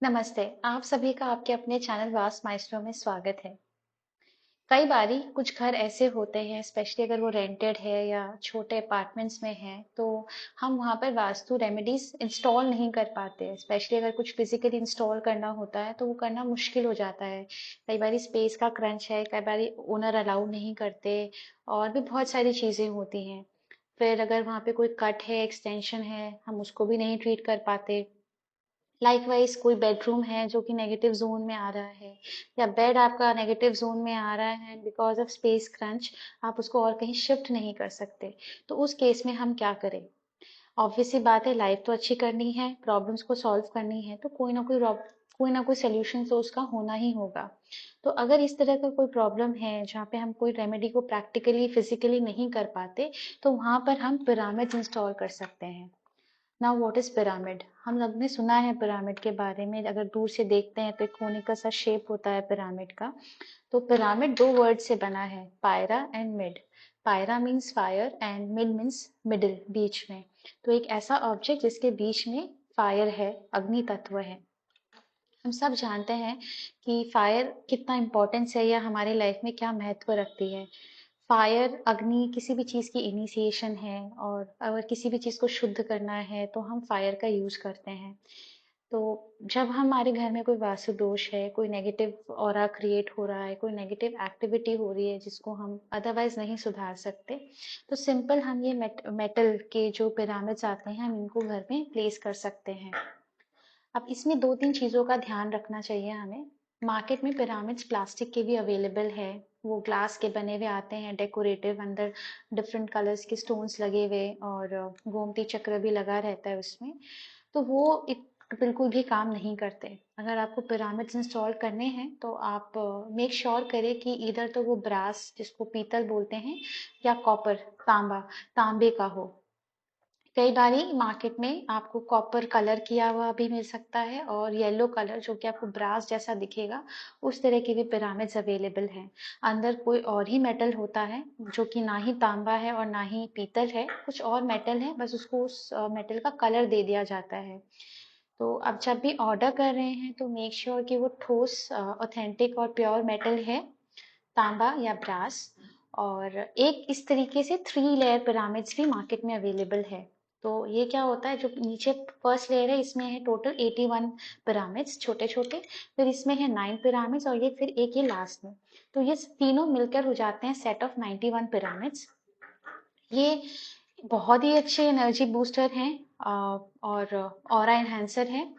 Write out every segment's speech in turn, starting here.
नमस्ते, आप सभी का आपके अपने चैनल वास्ट माइस्ट्रो में स्वागत है। कई बारी कुछ घर ऐसे होते हैं, स्पेशली अगर वो रेंटेड है या छोटे अपार्टमेंट्स में है, तो हम वहाँ पर वास्तु रेमेडीज इंस्टॉल नहीं कर पाते। स्पेशली अगर कुछ फिजिकली इंस्टॉल करना होता है, तो वो करना मुश्किल हो जाता है। कई बारी स्पेस का क्रंच है, कई बारी ओनर अलाउ नहीं करते और भी बहुत सारी चीज़ें होती हैं। फिर अगर वहाँ पे कोई कट है, एक्सटेंशन है, हम उसको भी नहीं ट्रीट कर पाते। लाइकवाइज कोई बेडरूम है जो कि नेगेटिव जोन में आ रहा है या बेड आपका नेगेटिव जोन में आ रहा है बिकॉज ऑफ स्पेस क्रंच, आप उसको और कहीं शिफ्ट नहीं कर सकते। तो उस केस में हम क्या करें? ऑब्वियस सी बात है, लाइफ तो अच्छी करनी है, प्रॉब्लम्स को सॉल्व करनी है, तो कोई ना कोई सोल्यूशन तो उसका होना ही होगा। तो अगर इस तरह का कोई प्रॉब्लम है जहाँ पे हम कोई रेमेडी को प्रैक्टिकली फिजिकली नहीं कर पाते, तो वहां पर हम पिरामिड इंस्टॉल कर सकते हैं। Now what is pyramid? हम लोग ने सुना है पिरामिड के बारे में, अगर दूर से देखते हैं तो एक कोनिकल सा शेप होता है पिरामिड का। तो पिरामिड दो वर्ड से बना है, pyra and mid. Pyra means fire and mid means middle, बीच में। तो एक ऐसा ऑब्जेक्ट जिसके बीच में फायर है, अग्नि तत्व है। हम सब जानते हैं कि फायर कितना इम्पोर्टेंस है या हमारी लाइफ में क्या महत्व रखती है। फायर, अग्नि किसी भी चीज़ की इनिशिएशन है, और अगर किसी भी चीज़ को शुद्ध करना है तो हम फायर का यूज़ करते हैं। तो जब हमारे घर में कोई वास्तु दोष है, कोई नेगेटिव ऑरा क्रिएट हो रहा है, कोई नेगेटिव एक्टिविटी हो रही है जिसको हम अदरवाइज नहीं सुधार सकते, तो सिंपल हम ये मेटल के जो पिरामिड्स आते हैं, हम इनको घर में प्लेस कर सकते हैं। अब इसमें दो तीन चीज़ों का ध्यान रखना चाहिए हमें। मार्केट में पिरामिड्स प्लास्टिक के भी अवेलेबल है, वो ग्लास के बने हुए आते हैं, डेकोरेटिव, अंदर डिफरेंट कलर्स के स्टोन्स लगे हुए और गोमती चक्र भी लगा रहता है उसमें। तो वो बिल्कुल भी काम नहीं करते। अगर आपको पिरामिड्स इंस्टॉल करने हैं तो आप मेक श्योर करें कि इधर तो वो ब्रास, जिसको पीतल बोलते हैं, या कॉपर, तांबा, तांबे का हो। कई बारी मार्केट में आपको कॉपर कलर किया हुआ भी मिल सकता है और येलो कलर जो कि आपको ब्रास जैसा दिखेगा, उस तरह के भी पिरामिड्स अवेलेबल हैं। अंदर कोई और ही मेटल होता है जो कि ना ही तांबा है और ना ही पीतल है, कुछ और मेटल है, बस उसको उस मेटल का कलर दे दिया जाता है। तो आप जब भी ऑर्डर कर रहे हैं तो मेक श्योर कि वो ठोस, ऑथेंटिक और प्योर मेटल है, तांबा या ब्रास। और एक इस तरीके से 3 लेयर पिरामिड्स भी मार्केट में अवेलेबल है। तो ये क्या होता है, जो नीचे फर्स्ट लेयर है इसमें है टोटल 81 पिरामिड्स, छोटे छोटे। फिर इसमें है 9 पिरामिड्स और ये फिर एक ये लास्ट में। तो ये तीनों मिलकर हो जाते हैं सेट ऑफ 91 पिरामिड्स। ये बहुत ही अच्छे एनर्जी बूस्टर हैं और ऑरा एनहेंसर हैं।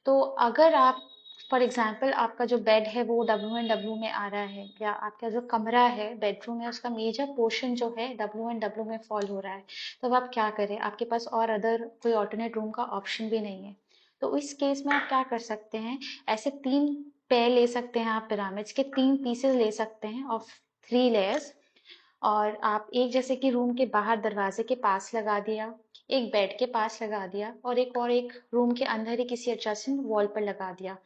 तो अगर आप, फॉर एग्जांपल, आपका जो बेड है वो W&W में आ रहा है, या आपका जो कमरा है, बेडरूम है, उसका मेजर पोर्शन जो है W&W में फॉल हो रहा है, तब आप क्या करें? आपके पास और अदर कोई ऑल्टरनेट रूम का ऑप्शन भी नहीं है। तो इस केस में आप क्या कर सकते हैं? ऐसे 3 पेयर ले सकते हैं, आप पिरामिड्स के 3 पीसेस ले सकते हैं ऑफ 3 लेयर्स। और आप एक, जैसे कि रूम के बाहर दरवाजे के पास लगा दिया, एक बेड के पास लगा दिया, और एक रूम के अंदर ही किसी एडजस्टेंट वॉल पर लगा दिया।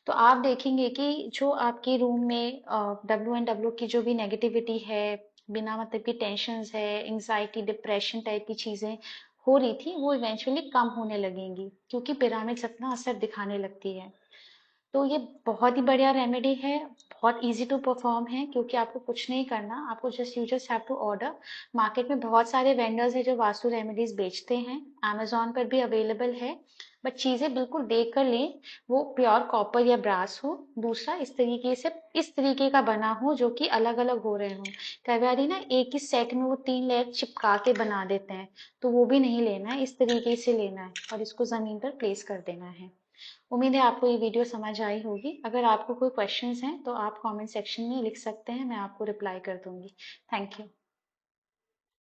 तो आप देखेंगे कि जो आपके रूम में W&W की जो भी नेगेटिविटी है, बिना मतलब की टेंशन है, एंजाइटी, डिप्रेशन टाइप की चीजें हो रही थी, वो इवेंचुअली कम होने लगेंगी, क्योंकि पिरामिड्स अपना असर दिखाने लगती है। तो ये बहुत ही बढ़िया रेमेडी है, बहुत इजी टू परफॉर्म है, क्योंकि आपको कुछ नहीं करना, आपको just have to order. Market में बहुत सारे वेंडर्स हैं जो वास्तु रेमेडीज बेचते हैं, अमेजोन पर भी अवेलेबल है। बट चीजें बिल्कुल देख कर लें, वो प्योर कॉपर या ब्रास हो। दूसरा, इस तरीके का बना हो जो कि अलग अलग हो रहे हो। कई बार ना एक ही सेट में वो 3 लेयर चिपका के बना देते हैं, तो वो भी नहीं लेना है, इस तरीके से लेना है और इसको जमीन पर प्लेस कर देना है। उम्मीद है आपको ये वीडियो समझ आई होगी। अगर आपको कोई क्वेश्चंस हैं तो आप कमेंट सेक्शन में लिख सकते हैं, मैं आपको रिप्लाई कर दूंगी। Thank you.